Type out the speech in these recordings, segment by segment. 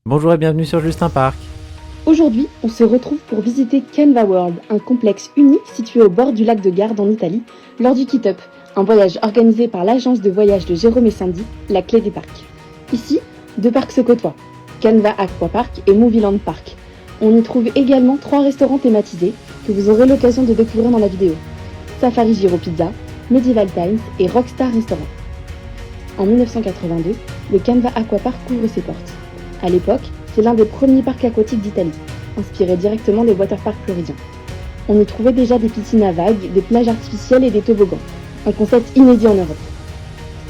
Bonjour et bienvenue sur Juste un Parc. Aujourd'hui, on se retrouve pour visiter Canva World, un complexe unique situé au bord du lac de Garde en Italie, lors du Kit Up, un voyage organisé par l'agence de voyage de Jérôme et Sandy, la clé des parcs. Ici, deux parcs se côtoient, Canva Aqua Park et Movieland Park. On y trouve également 3 restaurants thématisés que vous aurez l'occasion de découvrir dans la vidéo. Safari Giro Pizza, Medieval Times et Rockstar Restaurant. En 1982, le Canva Aqua Park ouvre ses portes. À l'époque, c'est l'un des premiers parcs aquatiques d'Italie, inspiré directement des waterparks floridiens. On y trouvait déjà des piscines à vagues, des plages artificielles et des toboggans, un concept inédit en Europe.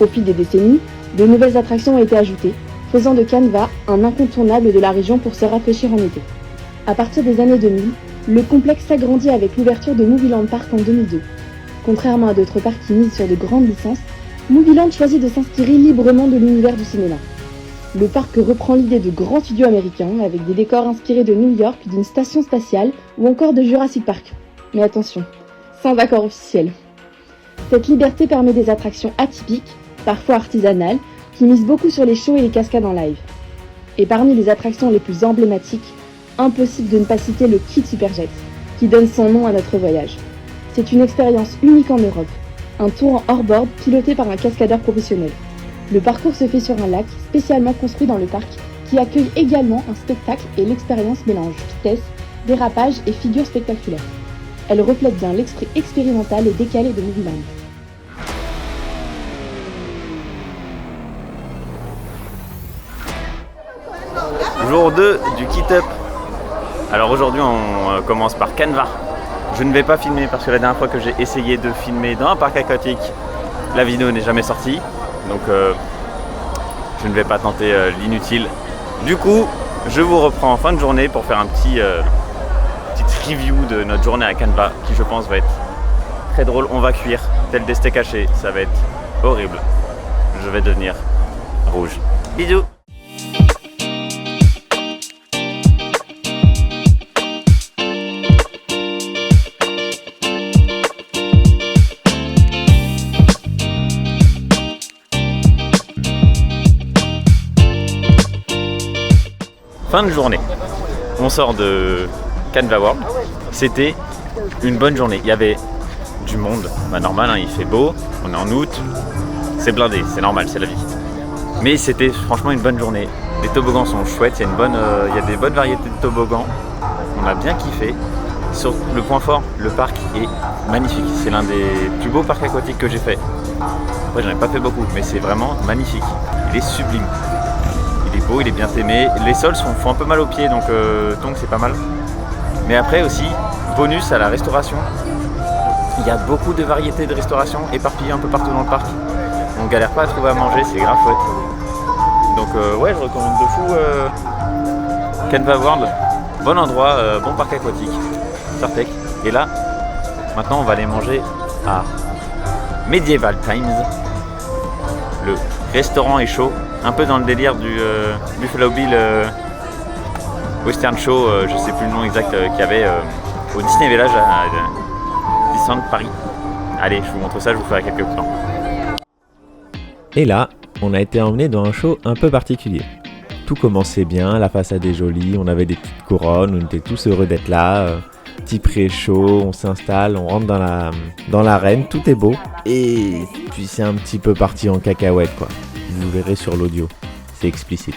Au fil des décennies, de nouvelles attractions ont été ajoutées, faisant de Canva un incontournable de la région pour se rafraîchir en été. À partir des années 2000, le complexe s'agrandit avec l'ouverture de Movieland Park en 2002. Contrairement à d'autres parcs qui misent sur de grandes licences, Movieland choisit de s'inspirer librement de l'univers du cinéma. Le parc reprend l'idée de grands studios américains avec des décors inspirés de New York, d'une station spatiale ou encore de Jurassic Park. Mais attention, sans accord officiel. Cette liberté permet des attractions atypiques, parfois artisanales, qui misent beaucoup sur les shows et les cascades en live. Et parmi les attractions les plus emblématiques, impossible de ne pas citer le Kid Superjet, qui donne son nom à notre voyage. C'est une expérience unique en Europe, un tour en hors-board piloté par un cascadeur professionnel. Le parcours se fait sur un lac spécialement construit dans le parc qui accueille également un spectacle et l'expérience mélange vitesse, dérapage et figures spectaculaires. Elle reflète bien l'esprit expérimental et décalé de Movieland. Jour 2 du Kit Up. Alors aujourd'hui on commence par Canva. Je ne vais pas filmer parce que la dernière fois que j'ai essayé de filmer dans un parc aquatique, la vidéo n'est jamais sortie. Donc je ne vais pas tenter l'inutile. Du coup, je vous reprends en fin de journée pour faire un petite review de notre journée à Canva qui je pense va être très drôle. On va cuire tel des steaks hachés, ça va être horrible. Je vais devenir rouge. Bisous. Fin de journée, on sort de Canva World, c'était une bonne journée, il y avait du monde, normal, il fait beau, on est en août, c'est blindé, c'est normal, c'est la vie. Mais c'était franchement une bonne journée, les toboggans sont chouettes, il y a des bonnes variétés de toboggans, on a bien kiffé. Sur le point fort, le parc est magnifique, c'est l'un des plus beaux parcs aquatiques que j'ai fait. Après j'en ai pas fait beaucoup, mais c'est vraiment magnifique, il est sublime. Il est beau, il est bien aimé. Les sols font un peu mal aux pieds, donc c'est pas mal. Mais après aussi, bonus à la restauration. Il y a beaucoup de variétés de restauration éparpillées un peu partout dans le parc. On galère pas à trouver à manger, c'est grave chouette. Donc ouais, je recommande de fou Canva World. Bon endroit, bon parc aquatique, Sartec. Et là, maintenant on va aller manger à Medieval Times. Le restaurant est chaud. Un peu dans le délire du Buffalo Bill Western Show, je sais plus le nom exact, qu'il y avait au Disney Village à Disneyland Paris. Allez, je vous montre ça, je vous ferai quelques plans. Et là, on a été emmené dans un show un peu particulier. Tout commençait bien, la façade est jolie, on avait des petites couronnes, on était tous heureux d'être là. Petit pré-show, on s'installe, on rentre dans l'arène, tout est beau. Et puis c'est un petit peu parti en cacahuète quoi. Vous verrez sur l'audio, c'est explicite.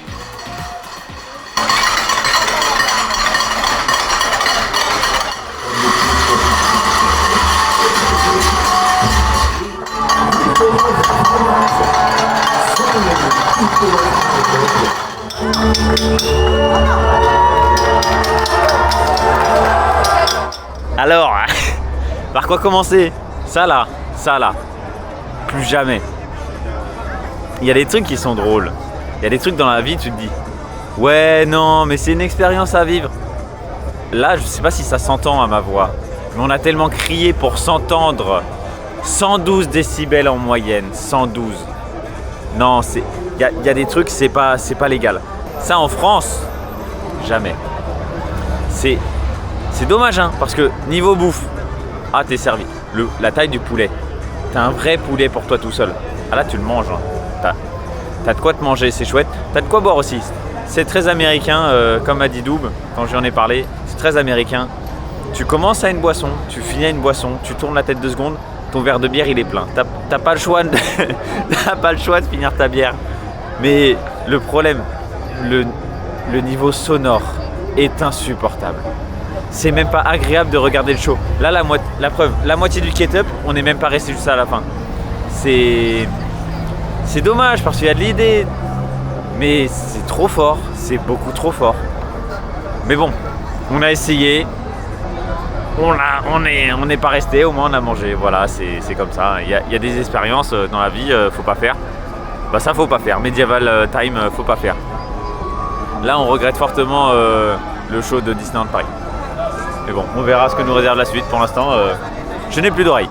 Alors, par quoi commencer ? Ça là, plus jamais. Il y a des trucs qui sont drôles. Il y a des trucs dans la vie, tu te dis ouais, non, mais c'est une expérience à vivre. Là, je sais pas si ça s'entend à ma voix, mais on a tellement crié pour s'entendre. 112 décibels en moyenne, 112. Non, il y a des trucs, c'est pas légal. Ça en France, jamais. C'est dommage, hein, parce que niveau bouffe, t'es servi. La taille du poulet, t'as un vrai poulet pour toi tout seul. Ah là, tu le manges, hein. T'as de quoi te manger, c'est chouette. T'as de quoi boire aussi. c'est très américain, comme a dit Doub quand j'en ai parlé, c'est très américain. Tu commences à une boisson, tu finis à une boisson, tu tournes la tête 2 secondes, ton verre de bière il est plein. T'as pas le choix de t'as pas le choix de finir ta bière. Mais le problème, le niveau sonore est insupportable. C'est même pas agréable de regarder le show. Là, la preuve, la moitié du Get Up, on n'est même pas resté juste à la fin. C'est dommage parce qu'il y a de l'idée, mais c'est trop fort, c'est beaucoup trop fort. Mais bon, on a essayé, on n'est pas resté, au moins on a mangé. Voilà, c'est comme ça. Il y a des expériences dans la vie, faut pas faire. Bah ça faut pas faire. Medieval Time, faut pas faire. Là, on regrette fortement le show de Disneyland Paris. Mais bon, on verra ce que nous réserve la suite. Pour l'instant, je n'ai plus d'oreilles.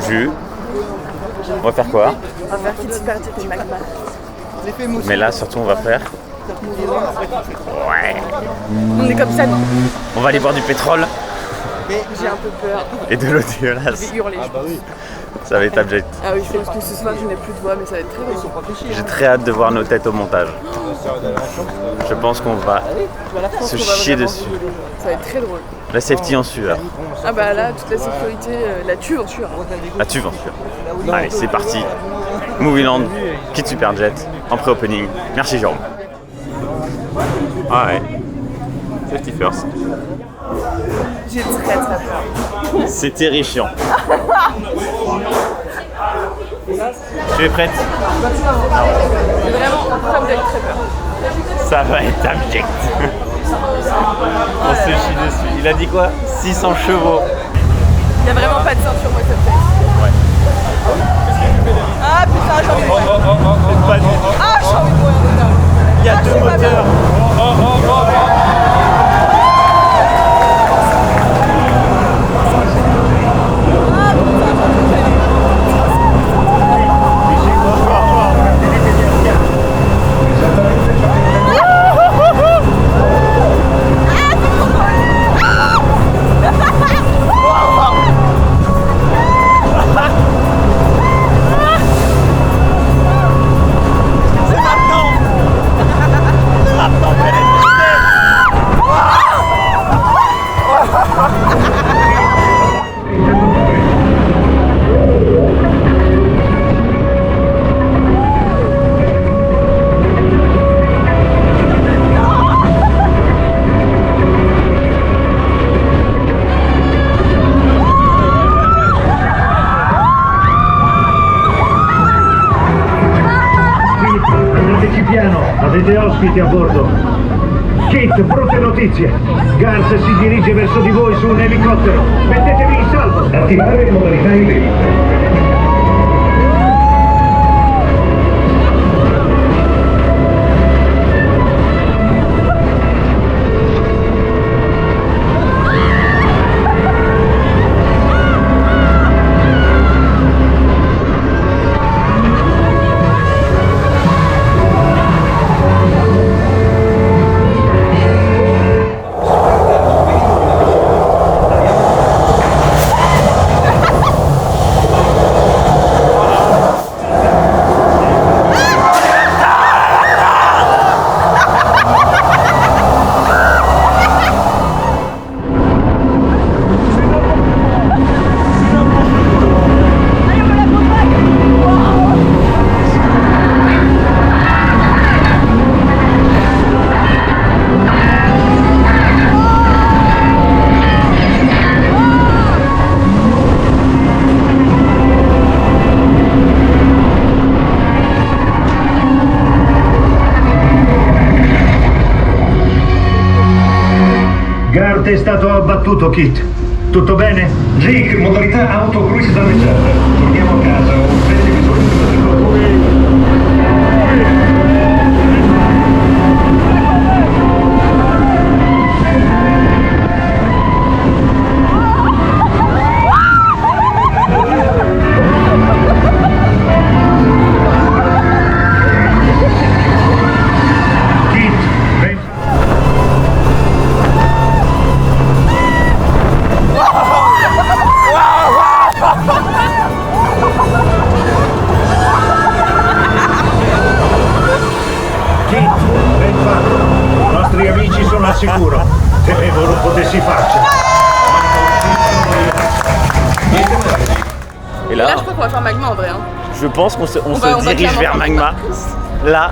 Jus. On va faire quoi? On va faire Kitty Party et Magma. Mais là, surtout, on va faire... Ouais. On est comme ça, non? On va aller boire du pétrole J'ai un peu peur. et de l'eau Je dégueulasse. vais hurler. Ça va être abject. Ah oui, je pense que ce soir je n'ai plus de voix, mais ça va être très drôle. J'ai très hâte de voir nos têtes au montage. Je pense qu'on va se chier dessus. Ça va être très drôle. La safety en sueur. Ah bah là, toute la sécurité, la tuve en sueur. La tuve en sueur. Allez, c'est parti. Movieland, Kid Superjet, en pré-opening. Merci Jérôme. Ah ouais. Safety first. J'ai très très peur. C'est terrifiant. Tu es prête? J'ai vraiment en train d'être très peur. Ça va être abject. On se chie dessus. Il a dit quoi? 600 chevaux. Il n'y a vraiment pas de ceinture, moi ça me fait. Ouais. Ah putain, j'ai envie de mourir. Pas du- Ah, j'ai envie de mourir. Il y a Ah, 2 c'est pas bien. moteurs. Andateci piano, avete ospiti a bordo. Kit, brutte notizie. Garth si dirige verso di voi su un elicottero. Mettetevi in salvo. Attivare modalità ibrida. Garth è stato abbattuto, Kit. Tutto bene? Jake, modalità autocruise danneggiata. Torniamo a casa, ho urgente bisogno di una seconda. Kit, sicuro. Temevo non potessi farcela. Et Là, là, je crois qu'on va faire magma en vrai. Hein. je pense qu'on se on va dirige clairement vers faire magma. Là,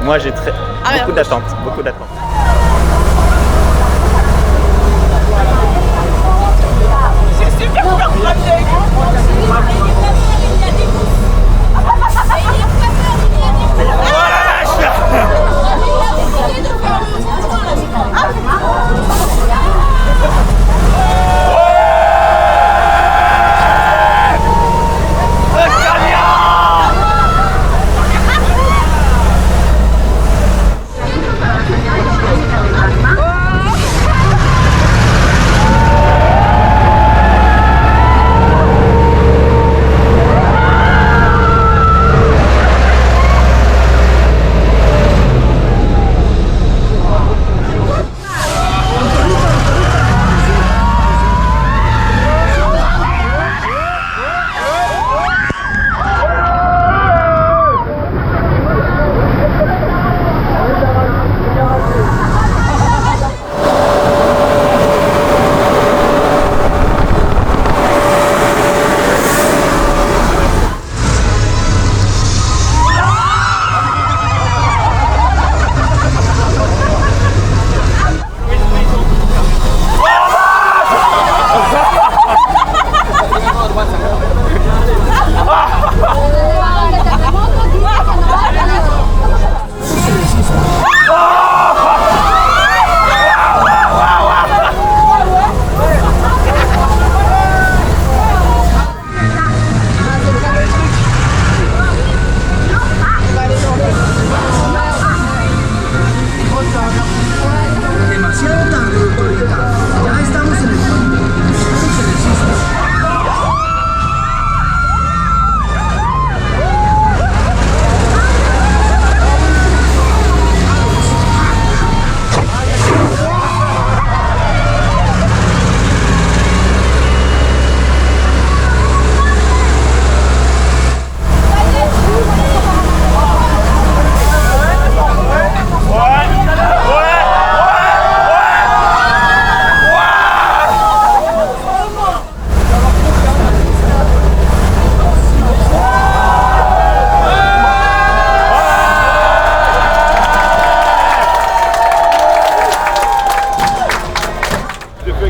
moi j'ai Ah, beaucoup merde. d'attentes, beaucoup d'attentes.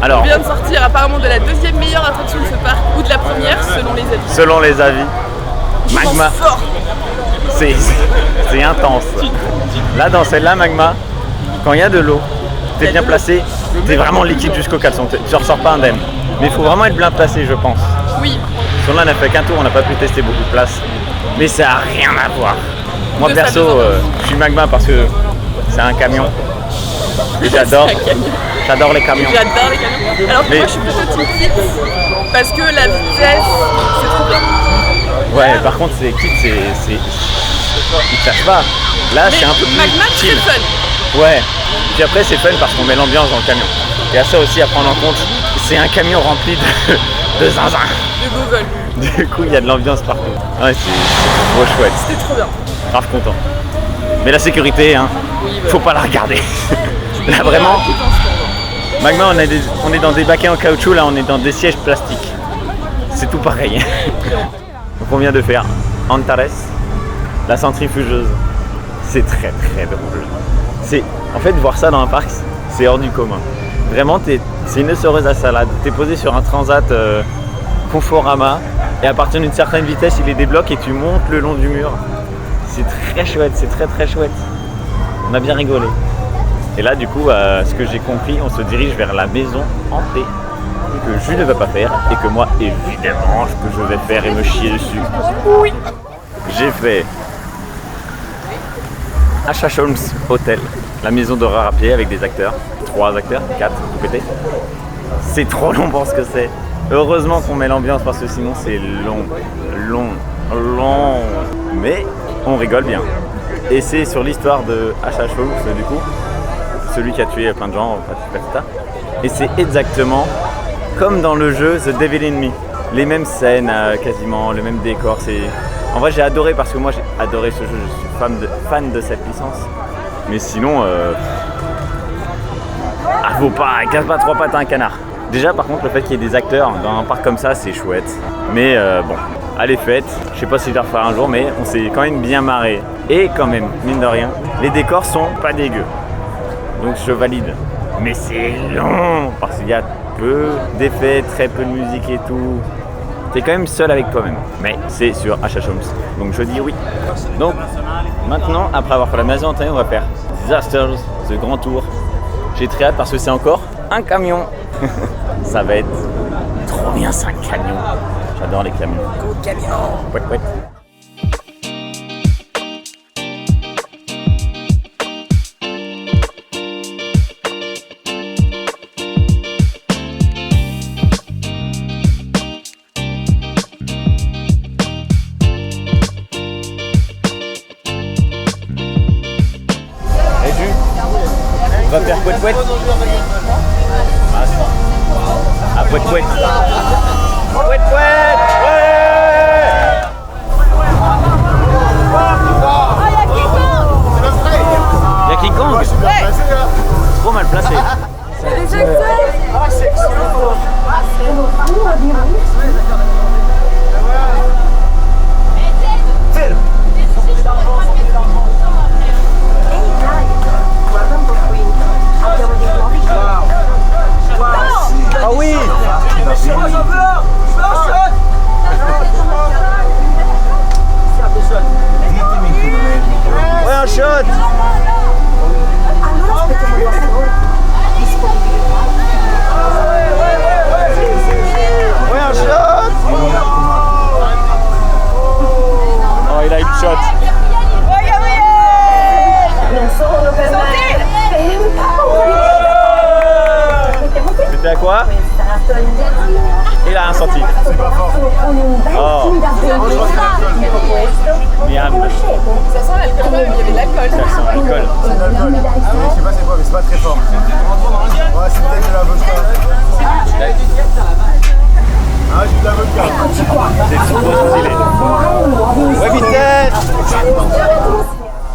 Alors, On vient de sortir apparemment de la deuxième meilleure attraction de ce parc, ou de la première selon les avis. selon les avis, Je pense magma, fort. c'est intense. Là, dans celle-là, magma, quand il y a de l'eau, t'es bien placé, t'es vraiment liquide jusqu'au caleçon, tu ressors pas indemne. Mais il faut vraiment être bien placé, je pense. Oui, Sur là, on n'a fait qu'un tour, on n'a pas pu tester beaucoup de places. Mais ça n'a rien à voir. Moi, De perso, ça, je suis magma parce que c'est un camion. Et j'adore. C'est un camion. J'adore les camions. J'adore les camions. Alors que Mais- moi je suis plutôt team kit parce que la vitesse c'est trop bien. Ouais, par contre, c'est kit, c'est. Ils te lâchent pas. Là, Mais c'est un peu plus magma très chill. fun. Ouais. Puis après, c'est fun parce qu'on met l'ambiance dans le camion. Il y a ça aussi à prendre en compte. C'est un camion rempli de zinzin. De Google. Du coup, il y a de l'ambiance partout. Ouais, c'est trop chouette. C'était trop bien. Grave content. Mais la sécurité, hein, Oui, bah. faut pas la regarder. Là, vraiment, Tout en stand. Magma, on est dans des baquets en caoutchouc, là, on est dans des sièges plastiques. C'est tout pareil. Donc, on vient de faire Antares, la centrifugeuse. C'est très très drôle. En fait, voir ça dans un parc, c'est hors du commun. Vraiment, c'est une essoreuse à salade. T'es posé sur un transat Conforama et à partir d'une certaine vitesse, il les débloque et tu montes le long du mur. C'est très chouette, c'est très très chouette. On a bien rigolé. Et là, du coup, ce que j'ai compris, on se dirige vers la maison hantée que Jules ne va pas faire et que moi, évidemment, ce que je vais faire et me chier dessus. Oui. J'ai fait H.H. Holmes Hotel, la maison d'horreur à pied avec des acteurs, 3 acteurs, 4, tout pété. C'est trop long pour ce que c'est. Heureusement qu'on met l'ambiance parce que sinon c'est long. Mais on rigole bien. Et c'est sur l'histoire de H.H. Holmes, du coup, celui qui a tué plein de gens, etc. Et c'est exactement comme dans le jeu The Devil in Me. Les mêmes scènes, quasiment, le même décor. En vrai, j'ai adoré parce que moi j'ai adoré ce jeu, je suis fan de cette licence. Mais sinon, Ah, faut pas, casse pas 3 pattes à un canard. Déjà, par contre, le fait qu'il y ait des acteurs dans un parc comme ça, c'est chouette. Mais bon, allez, faites. Je sais pas si je vais le refaire un jour, mais on s'est quand même bien marré. Et quand même, mine de rien, les décors sont pas dégueux. Donc je valide. Mais c'est long parce qu'il y a peu d'effets, très peu de musique et tout. T'es quand même seul avec toi-même. Mais c'est sur HHOMS. Donc je dis oui. Donc maintenant, après avoir fait la maison on va faire Disasters, ce grand tour. J'ai très hâte parce que c'est encore un camion. Ça va être trop bien, c'est un camion. J'adore les camions. Go camion. Ouais, ouais. On va faire pouet-pouet. Ah, pouet-pouet. Pouet-pouet. Ouais. Il y a King Kong. Trop mal placé. Ah oui! Ouais, un shot! Ouais, un shot! Oh, il a une shot! C'était à quoi? Il a un senti. Oh. Miam. Ça sent l'alcool quand même, il y avait de l'alcool. Ça sent l'alcool. C'est de l'alcool. Je sais pas c'est quoi, mais c'est pas très fort. Ouais, c'est peut-être de la vodka. Ah, j'ai de la vodka. C'est trop stylé. Ouais, vitesse!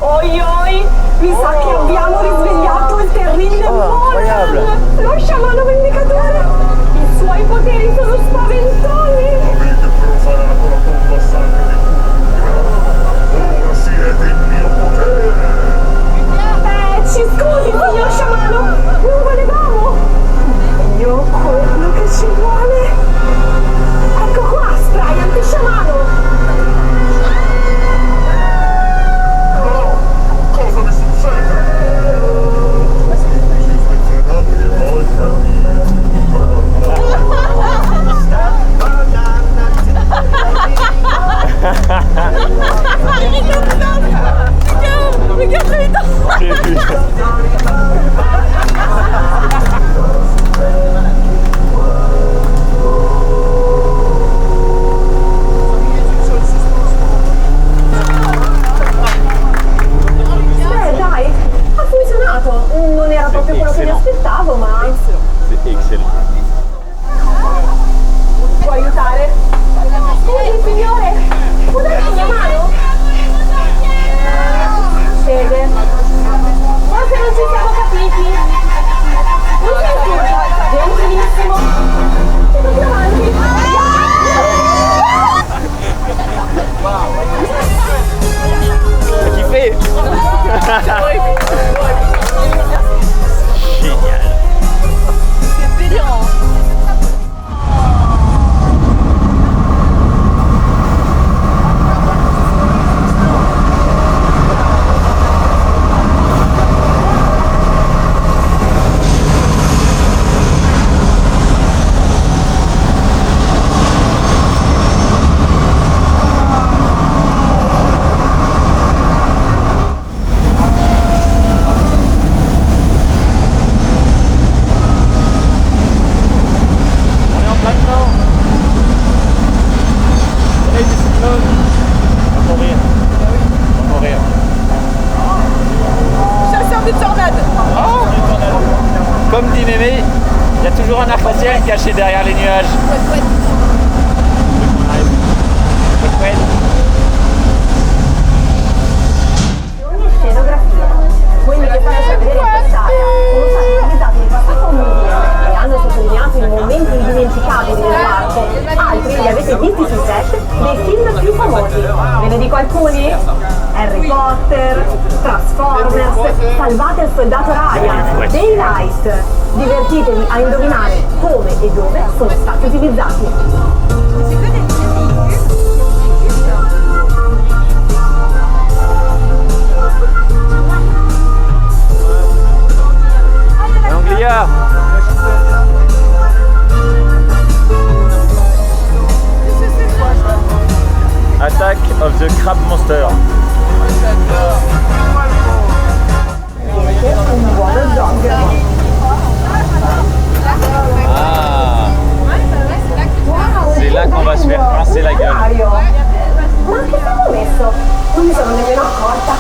Oi oi, mi sa che abbiamo risvegliato il terribile incroyable. Morgan, lo sciamano vendicatore. I suoi poteri sono spaventosi. Avete profanato la tomba sacra di Cthulhu. Ora siete il mio potere. Ci scusi, signor sciamano, non volevamo. Io quello che ci vuole. Ecco qua, spray antisciamano. Cosa mi succede? Dai, ha funzionato. Non era proprio quello che mi aspettavo, ma... C'est excellent. Può aiutare? Scusi, signore, può darmi una mano? Fede, forse non ci siamo capiti. Non senti? Gentilissimo. Siamo più avanti. T'as kiffé? Génial. C'est délirant. Chasseur de tornades. Comme dit Mémé, il y a toujours un arc-en-ciel caché derrière les nuages. Pouet-pouet. Ogni scenografia, quelli che fanno sapere in quest'area sono stati utilizzati nei passati dico alcuni? Harry Potter, Transformers, Salvate il soldato Ryan, Daylight. Divertitevi a indovinare come e dove sono stati utilizzati. Anglia. Attack of the Crab Monster. Ah, c'est là qu'on va se faire pincer la gueule. Ma che avevo messo? Non mi sono nemmeno accorta.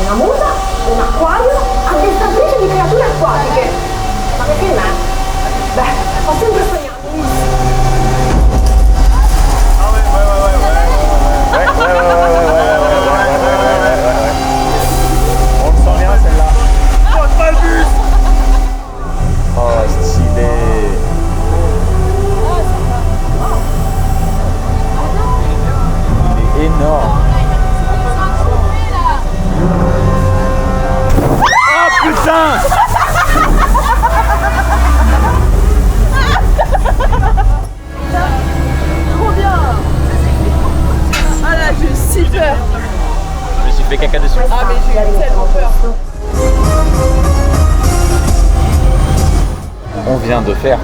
Una musa, un acquario, addestratrice di creature acquatiche. Ma che film è? Beh, ho sempre sognato. On le sent bien celle-là. Oh, pas le bus. Oh, stylé. Il est énorme. Oh putain. Trop bien. Ah là, j'ai eu si peur. Je me suis fait caca dessus. Ah mais j'ai eu tellement peur. On vient de faire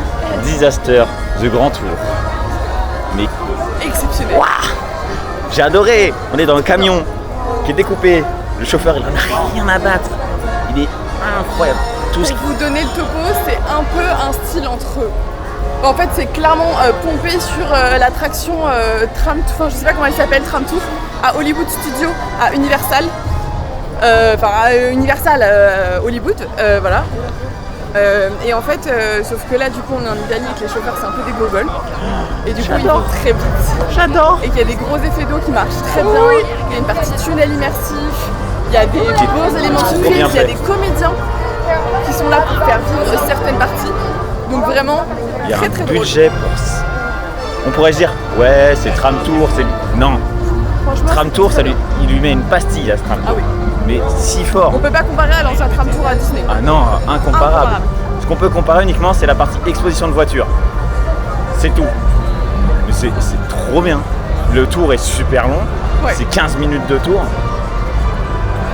Disaster, The Grand Tour. Mais Exceptionnel. j'ai adoré. On est dans le camion qui est découpé. Le chauffeur, il en a rien à battre. Il est incroyable. Tout ce Pour vous donner le topo, c'est un peu un style entre eux. En fait, c'est clairement pompé sur l'attraction Tram, enfin je sais pas comment elle s'appelle, Tram Tour, à Hollywood Studios, à Universal. Enfin, à Universal Hollywood, voilà. Et en fait, sauf que là, du coup, on est en Italie et que les chauffeurs, c'est un peu des gogoles. Et du coup, ils vont très vite. J'adore. Et qu'il y a des gros effets d'eau qui marchent très bien. Il y a une partie tunnel immersif. Il y a des beaux éléments Trop surprises. bien Il y a fait. des comédiens qui sont là pour faire vivre certaines parties. Donc vraiment, Il y a très un très drôle. budget pour ça. On pourrait se dire, ouais, c'est Tram Tour, c'est... Non, Franchement, Tram c'est Tour, très ça bien. il lui met une pastille à ce Tram Tour. Ah oui. Mais si fort. On peut pas comparer à l'ancien Tram Tour à Disney. Ah non, incomparable. Ce qu'on peut comparer uniquement, c'est la partie exposition de voiture. C'est tout. Mais c'est trop bien. Le tour est super long. Ouais. C'est 15 minutes de tour.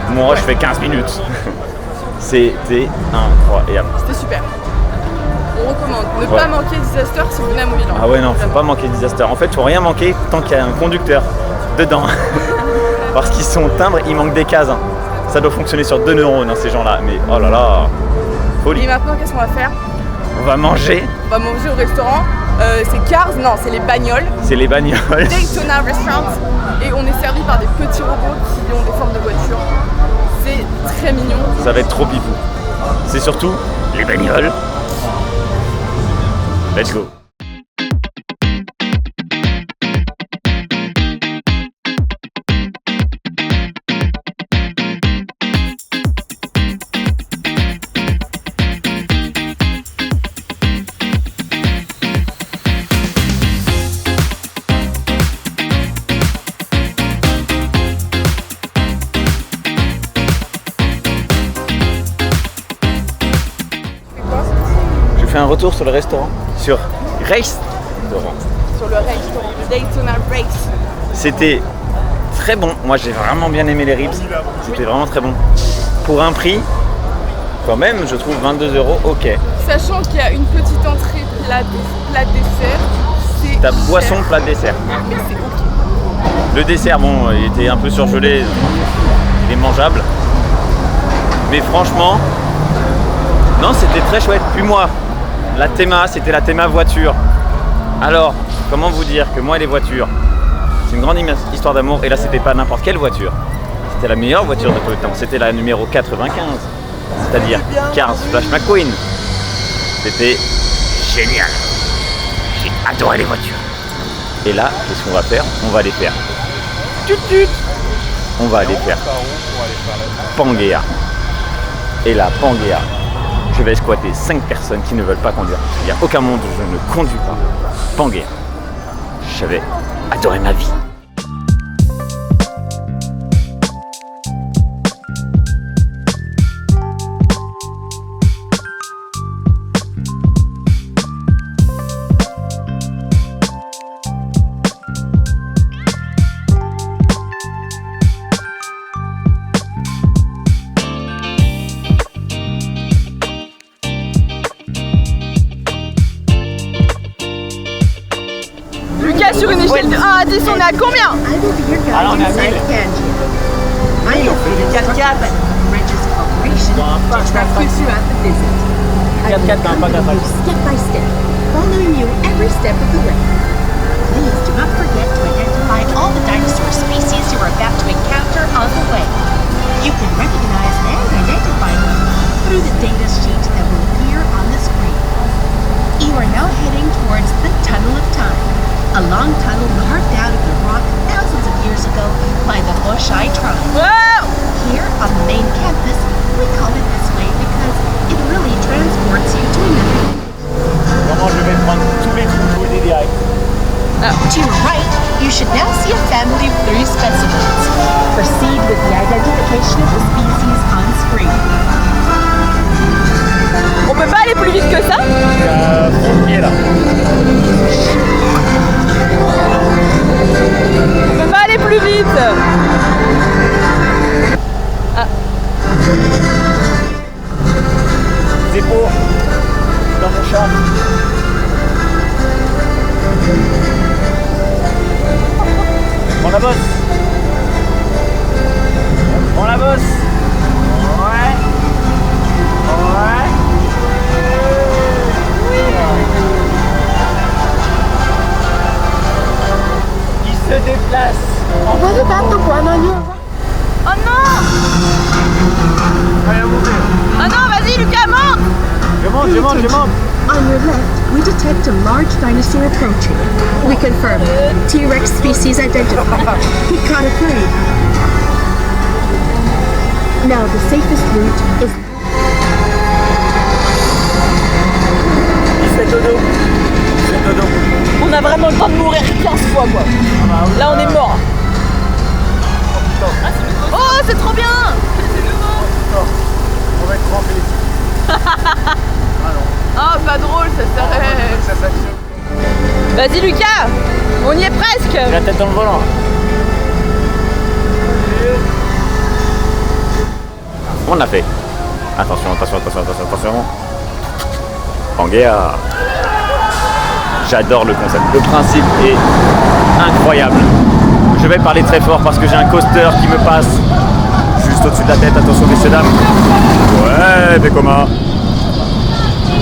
Mon rush fait 15 minutes. C'était incroyable. C'était super. On recommande. Ne Ouais. pas manquer Disaster si vous venez à Movieland. Ah ouais, non, faut pas manquer Disaster. En fait, faut rien manquer tant qu'il y a un conducteur dedans. Parce qu'ils sont timbres, il manque des cases. Hein. Ça doit fonctionner sur 2 neurones, hein, ces gens-là. Mais oh là là, Et folie. maintenant, qu'est-ce qu'on va faire? On va manger. On va manger au restaurant. C'est Cars, non, c'est les bagnoles. C'est les bagnoles. Daytona Restaurant. Et on est servi par des petits robots qui ont des formes de voitures. C'est très mignon. Ça va être trop pipou. C'est surtout les bagnoles. Let's go. Je fais un retour sur le restaurant. Sur Race. Sur le restaurant, le Daytona Race. C'était très bon. Moi j'ai vraiment bien aimé les ribs. C'était vraiment très bon. Pour un prix, quand même, je trouve 22 €, ok. Sachant qu'il y a une petite entrée plat dessert. C'est Ta cher, boisson, plat, dessert. mais c'est ok. Le dessert, bon, il était un peu surgelé. Il est mangeable. Mais franchement, non, c'était très chouette. Puis moi, la théma, c'était la théma voiture. Alors, comment vous dire que moi et les voitures, c'est une grande histoire d'amour. Et là, c'était pas n'importe quelle voiture. C'était la meilleure voiture de tous les temps. C'était la numéro 95. C'est-à-dire Cars Flash McQueen. C'était génial. J'ai adoré les voitures. Et là, qu'est-ce qu'on va faire? On va aller faire tut tut. On va aller faire Pangea. Et là, Pangea, je vais squatter 5 personnes qui ne veulent pas conduire. Il n'y a aucun monde où je ne conduis pas. Pangea. J'avais adoré ma vie. sur une échelle de 1 à 10, on est à combien? Alors on est à 1000. I offer you 4x4 Regis Corporation to track you throughout the visit. I will guide you step by step, following you every step of the way. Please do not forget to identify all the dinosaur species you are about to encounter on the way. You can recognize and identify them through the data sheet that will appear on the screen. You are now heading towards the Tunnel of Time, a long tunnel carved out of the rock thousands of years ago by the Hoshai tribe. Wow! Here on the main campus, we call it this way because it really transports you to another. Comment je vais prendre tous les trous, je vous le dis direct. To your right, you should now see a family of 3 specimens. Proceed with the identification of the species on screen. On peut pas aller plus vite que ça? Pompier là. On peut pas aller plus vite. Zépo dans mon champ. Prends la bosse. Prends la bosse. Ouais. Ouais. Il se déplace. What about the one on your Oh non! Allez, montez. Ah non, vas-y Lucas, monte! Je monte. On your left, we detect a large dinosaur approaching. We confirm. T-Rex species identified. He caught a prey. Now the safest route is... Il fait dodo. On a vraiment le temps de mourir 15 fois quoi. Là on est mort. Oh c'est trop bien! On va être trempé. Oh pas drôle, ça serait... Ça s'actionne. Vas-y Lucas, on y est presque. J'ai la tête dans le volant. On l'a fait. Attention. Pangea. J'adore le concept. Le principe est incroyable. Je vais parler très fort parce que j'ai un coaster qui me passe juste au-dessus de la tête. Attention messieurs dames. Ouais, Vekoma.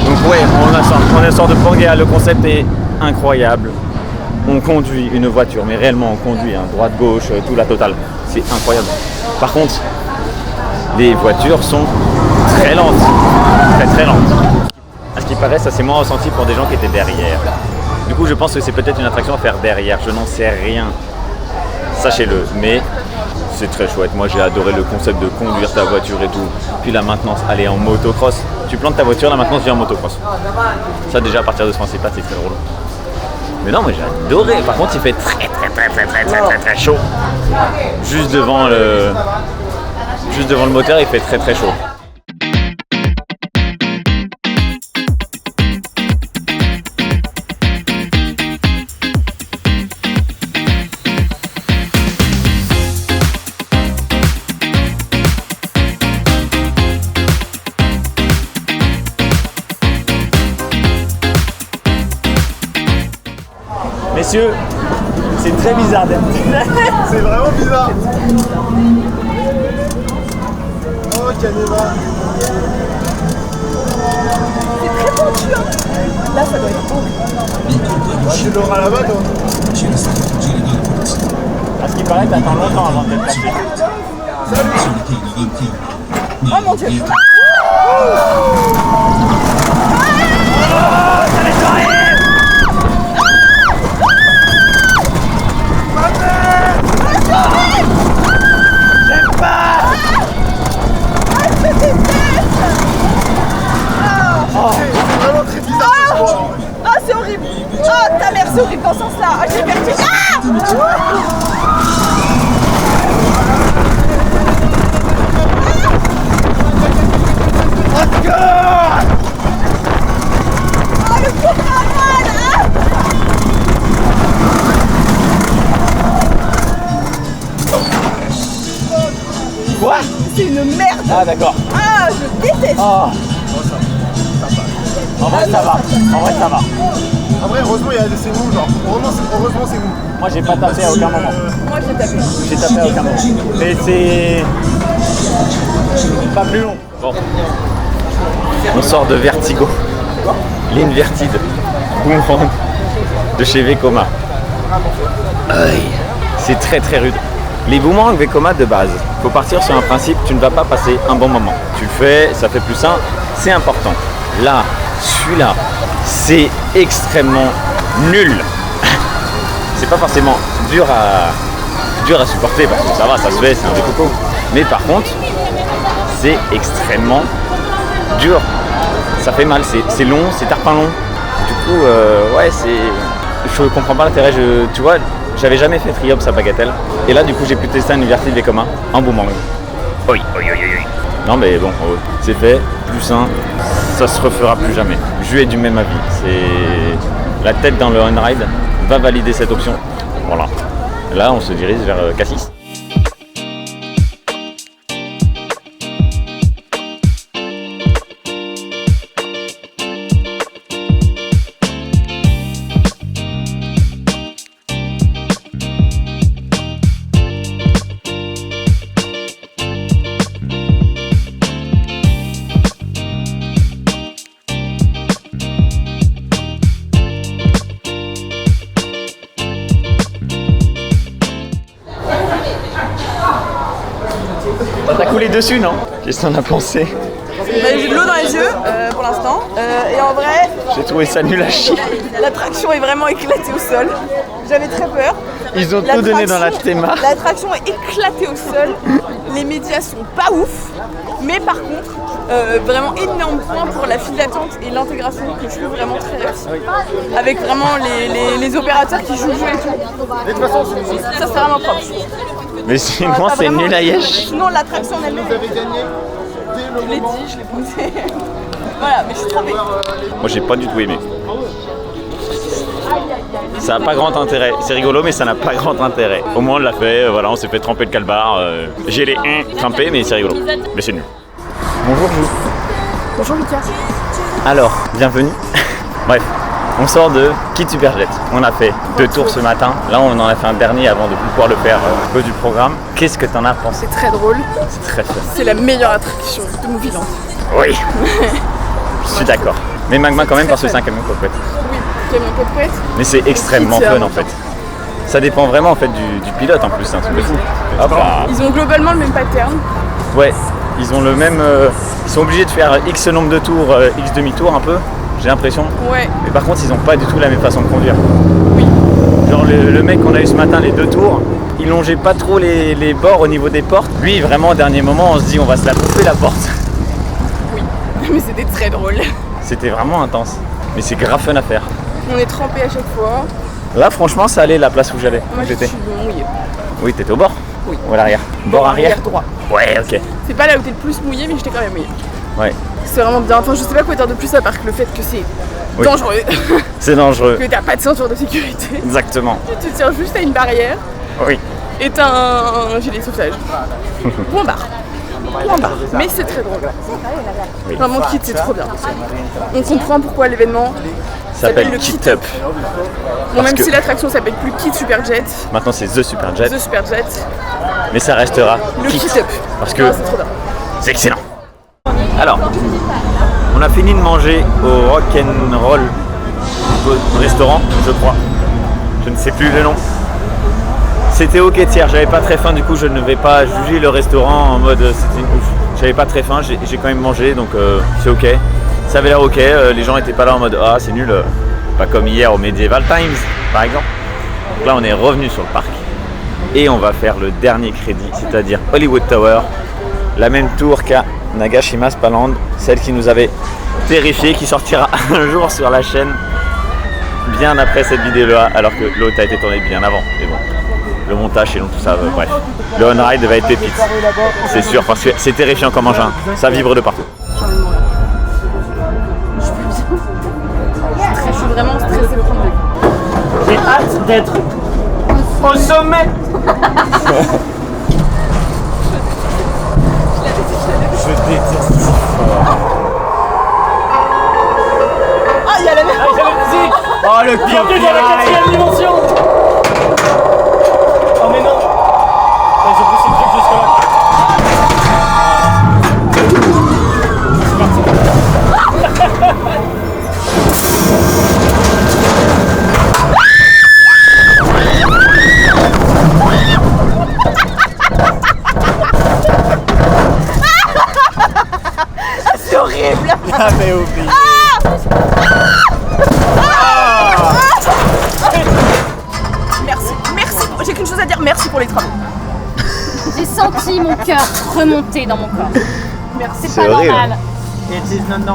Donc ouais, on sort de Pangea. Le concept est incroyable. On conduit une voiture, mais réellement on conduit, hein, droite, gauche, tout la totale. C'est incroyable. Par contre, les voitures sont très lentes. Très lentes. À ce qui paraît, ça s'est moins ressenti pour des gens qui étaient derrière. Du coup, je pense que c'est peut-être une attraction à faire derrière. Je n'en sais rien. Sachez-le. Mais c'est très chouette. Moi, j'ai adoré le concept de conduire ta voiture et tout. Puis la maintenance, aller en motocross. Tu plantes ta voiture, la maintenance vient en motocross. Ça, déjà, à partir de ce principe-là, c'est très drôle. Mais non, mais j'ai adoré. Par contre, il fait très chaud. Juste devant le moteur, il fait très chaud. Messieurs, c'est très bizarre d'être. C'est vraiment bizarre. Oh, Caneva. C'est très pentu hein. Là ça doit être beau. Tu l'auras là-bas, toi. À ce qui paraît, t'attends longtemps avant d'être placé. Oh mon dieu. C'est vraiment très bizarre ce sport. Ah c'est horrible. Oh ta mère c'est horrible dans ce sens là. Ah j'ai perdu. Ah le pauvre Amal. Quoi? C'est une merde. Ah d'accord. Ah je déteste. Oh. En vrai ça va. En vrai ça va. En vrai, heureusement, il y a c'est mou, genre. Heureusement, c'est mou. Moi j'ai pas tapé à aucun moment. Moi j'ai tapé. J'ai tapé à aucun moment. Mais c'est pas plus long. Bon. On sort de Vertigo. L'Invertide. Boomerang de chez Vekoma. Aïe. C'est très très rude. Les boomerangs Vekoma de base, faut partir sur un principe, tu ne vas pas passer un bon moment. Tu le fais, ça fait plus sain, c'est important. Là, celui-là, c'est extrêmement nul. C'est pas forcément dur à supporter parce que ça va, ça se fait, c'est un coco. Mais par contre, c'est extrêmement dur. Ça fait mal, c'est long, c'est tarpin long. Du coup, ouais, je comprends pas l'intérêt. Tu vois, j'avais jamais fait Triops à Bagatelle. Et là, du coup, j'ai pu tester un Invertide Vekoma en boomerang. Oui. Non, mais bon, c'est fait, plus sain, ça se refera plus jamais. Je lui ai du même avis. C'est la tête dans le on-ride va valider cette option. Voilà. Là, on se dirige vers Cassis. T'as coulé dessus, non? Qu'est-ce que t'en as pensé? J'ai de l'eau dans les yeux pour l'instant. Et en vrai, J'ai trouvé ça nul à chier. l'attraction est vraiment éclatée au sol. J'avais très peur. Ils ont tout donné dans la théma. L'attraction est éclatée au sol. Les médias sont pas ouf. Mais par contre, vraiment énorme point pour la file d'attente et l'intégration que je trouve vraiment très réussie. Avec vraiment les opérateurs qui jouent le jeu et tout. Ça c'est vraiment propre. Mais sinon, c'est Vraiment, nul à yesh. Sinon l'attraction en elle-même. Vous avez gagné dès le Je l'ai moment. dit, je l'ai posé. Voilà, mais je suis trempée. Moi, j'ai pas du tout aimé. Ça n'a pas grand intérêt. C'est rigolo, mais ça n'a pas grand intérêt. Au moins, on l'a fait. Voilà, on s'est fait tremper le calbar. J'ai les trempés, mais c'est rigolo. Mais c'est nul. Bonjour, vous. Bonjour Lucas. Alors, bienvenue. Bref, on sort de Kid Superjet. On a fait 2 tours ce matin. Là, on en a fait un dernier avant de pouvoir le faire à cause du programme. Qu'est-ce que t'en as pensé? C'est très drôle. C'est très fun. C'est la meilleure attraction de Movieland. Oui. Je suis d'accord. Mais Magma quand même parce que c'est un camion coquette. Oui, camion coquette. Mais c'est extrêmement C'est fun vraiment en fait. Ça dépend vraiment en fait du pilote en plus, c'est un truc de fou. Hop là. Ils ont globalement le même pattern. Ouais, ils ont le même. Ils sont obligés de faire X nombre de tours, X demi-tours un peu, j'ai l'impression. Ouais. Mais par contre, ils ont pas du tout la même façon de conduire. Oui. Genre le mec qu'on a eu ce matin, les 2 tours, il longeait pas trop les bords au niveau des portes. Lui, vraiment, au dernier moment, on se dit on va se la bouffer la porte. Oui. Mais c'était très drôle. C'était vraiment intense. Mais c'est grave fun à faire. On est trempé à chaque fois. Là, franchement, ça allait la place où j'allais. Moi Où je j'étais. suis mouillée. Oui, t'étais au bord. Oui. Ou à l'arrière. Bord arrière. droit. Ouais, ok. C'est pas là où t'es le plus mouillé, mais j'étais quand même mouillée. Ouais. C'est vraiment bien. Enfin, je sais pas quoi dire de plus à part que le fait que c'est Oui. dangereux. C'est dangereux. Que t'as pas de ceinture de sécurité. Exactement. Tu te tiens juste à une barrière Oui. et t'as un gilet de sauvetage. Point barre. Point barre. Mais c'est très drôle. Oui. Vraiment, Kit, c'est trop bien. On comprend pourquoi l'événement Ça s'appelle Kit Up. Bon, même que- si l'attraction s'appelle plus Kit Superjet, Maintenant, c'est The Superjet. The Superjet, Mais ça restera le Kit. Kit Up. Parce que Ah, c'est trop bien. c'est excellent. Alors, on a fini de manger au Rock'n'Roll restaurant, je crois. Je ne sais plus le nom. C'était ok tiers, j'avais pas très faim, du coup je ne vais pas juger le restaurant en mode c'était ouf. J'avais pas très faim, j'ai quand même mangé, donc c'est ok. Ça avait l'air ok, les gens étaient pas là en mode ah c'est nul, pas comme hier au Medieval Times par exemple. Donc là on est revenu sur le parc et on va faire le dernier crédit, c'est-à-dire Hollywood Tower, la même tour qu'à Nagashima Spaland, celle qui nous avait terrifié, qui sortira un jour sur la chaîne bien après cette vidéo-là, alors que l'autre a été tourné bien avant. Mais bon, le montage c'est long, tout ça, bref. Le on-ride va être pépite, c'est sûr, parce que c'est terrifiant comme engin, ça vibre de partout. Je suis vraiment stressée au premier degré. J'ai hâte d'être au sommet. Je déteste ça. à la même. Ah, j'avais la musique. Oh le Bienvenue dans la 4ème dimension. Oh mais non. Ouais, j'ai poussé le truc jusque là. C'est horrible. J'avais oublié. Merci, merci. J'ai qu'une chose à dire, merci pour les travaux. J'ai senti mon cœur remonter dans mon corps. Merci. C'est pas normal.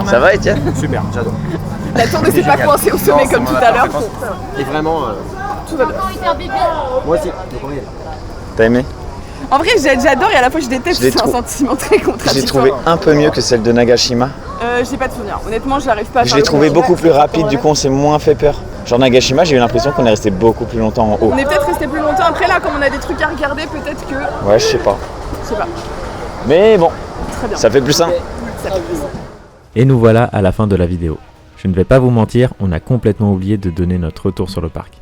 Ça va, Étienne? Super, j'adore. La tour ne s'est pas coincée au sommet comme tout à l'heure. Et vraiment, Tout va bien. moi aussi. Le premier. T'as aimé? En vrai, j'adore et à la fois je déteste, Je l'ai c'est un sentiment très Je l'ai contradictoire. trouvé un peu mieux que celle de Nagashima. J'ai pas de souvenir. Honnêtement, j'arrive pas à Je faire l'ai le trouvé comparaison. beaucoup plus rapide, du coup on s'est moins fait peur. Genre Nagashima, j'ai eu l'impression qu'on est resté beaucoup plus longtemps en haut. On est peut-être resté plus longtemps. Après, là, comme on a des trucs à regarder, peut-être que. Ouais, je sais pas. Je sais pas. Mais bon, Très bien. ça fait plus simple. Ça fait plaisir. Et nous voilà à la fin de la vidéo. Je ne vais pas vous mentir, on a complètement oublié de donner notre retour sur le parc.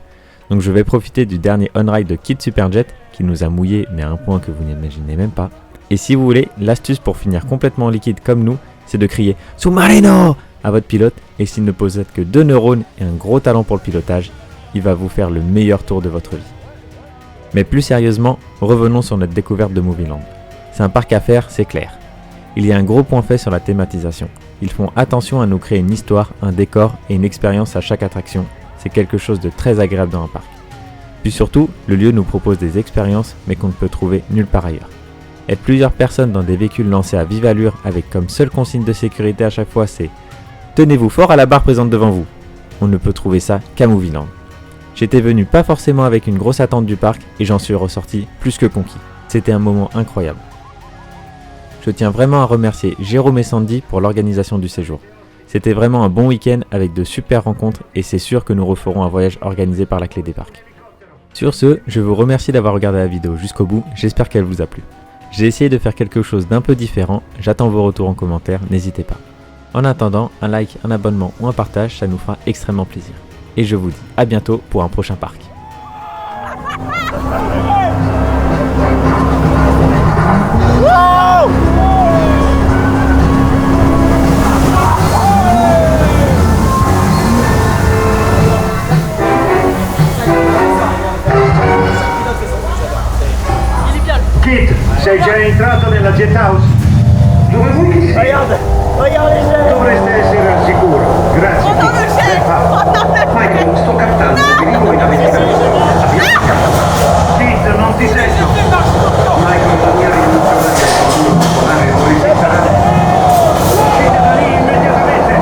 Donc je vais profiter du dernier on-ride de Kid Superjet, qui nous a mouillé mais à un point que vous n'imaginez même pas. Et si vous voulez, l'astuce pour finir complètement liquide comme nous, c'est de crier « Submarino !» à votre pilote, et s'il ne possède que 2 neurones et un gros talent pour le pilotage, il va vous faire le meilleur tour de votre vie. Mais plus sérieusement, revenons sur notre découverte de Movieland. C'est un parc à faire, c'est clair. Il y a un gros point fait sur la thématisation. Ils font attention à nous créer une histoire, un décor et une expérience à chaque attraction. C'est quelque chose de très agréable dans un parc. Puis surtout, le lieu nous propose des expériences mais qu'on ne peut trouver nulle part ailleurs. Être plusieurs personnes dans des véhicules lancés à vive allure avec comme seule consigne de sécurité à chaque fois c'est « Tenez-vous fort à la barre présente devant vous ». On ne peut trouver ça qu'à Movieland. J'étais venu pas forcément avec une grosse attente du parc et j'en suis ressorti plus que conquis. C'était un moment incroyable. Je tiens vraiment à remercier Jérôme et Sandy pour l'organisation du séjour. C'était vraiment un bon week-end avec de super rencontres et c'est sûr que nous referons un voyage organisé par la Clé des Parcs. Sur ce, je vous remercie d'avoir regardé la vidéo jusqu'au bout, j'espère qu'elle vous a plu. J'ai essayé de faire quelque chose d'un peu différent, j'attends vos retours en commentaire, n'hésitez pas. En attendant, un like, un abonnement ou un partage, ça nous fera extrêmement plaisir. Et je vous dis à bientôt pour un prochain parc. Kit, sei già entrato nella jet house? Dove vuoi che sia? Dovreste essere al sicuro. Grazie, Kit. Ben fatto. Michael, sto captando. Dirigo in navigazione. Kit, non ti sento. Michael, la mia rinuncia alla ricerca. Uscite da lì immediatamente.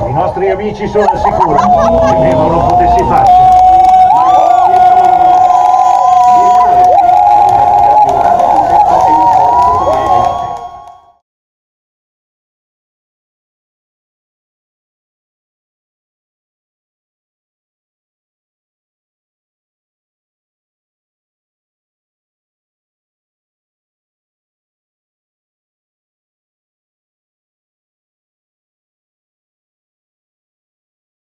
I nostri amici sono al sicuro. Temevo non potessi farci.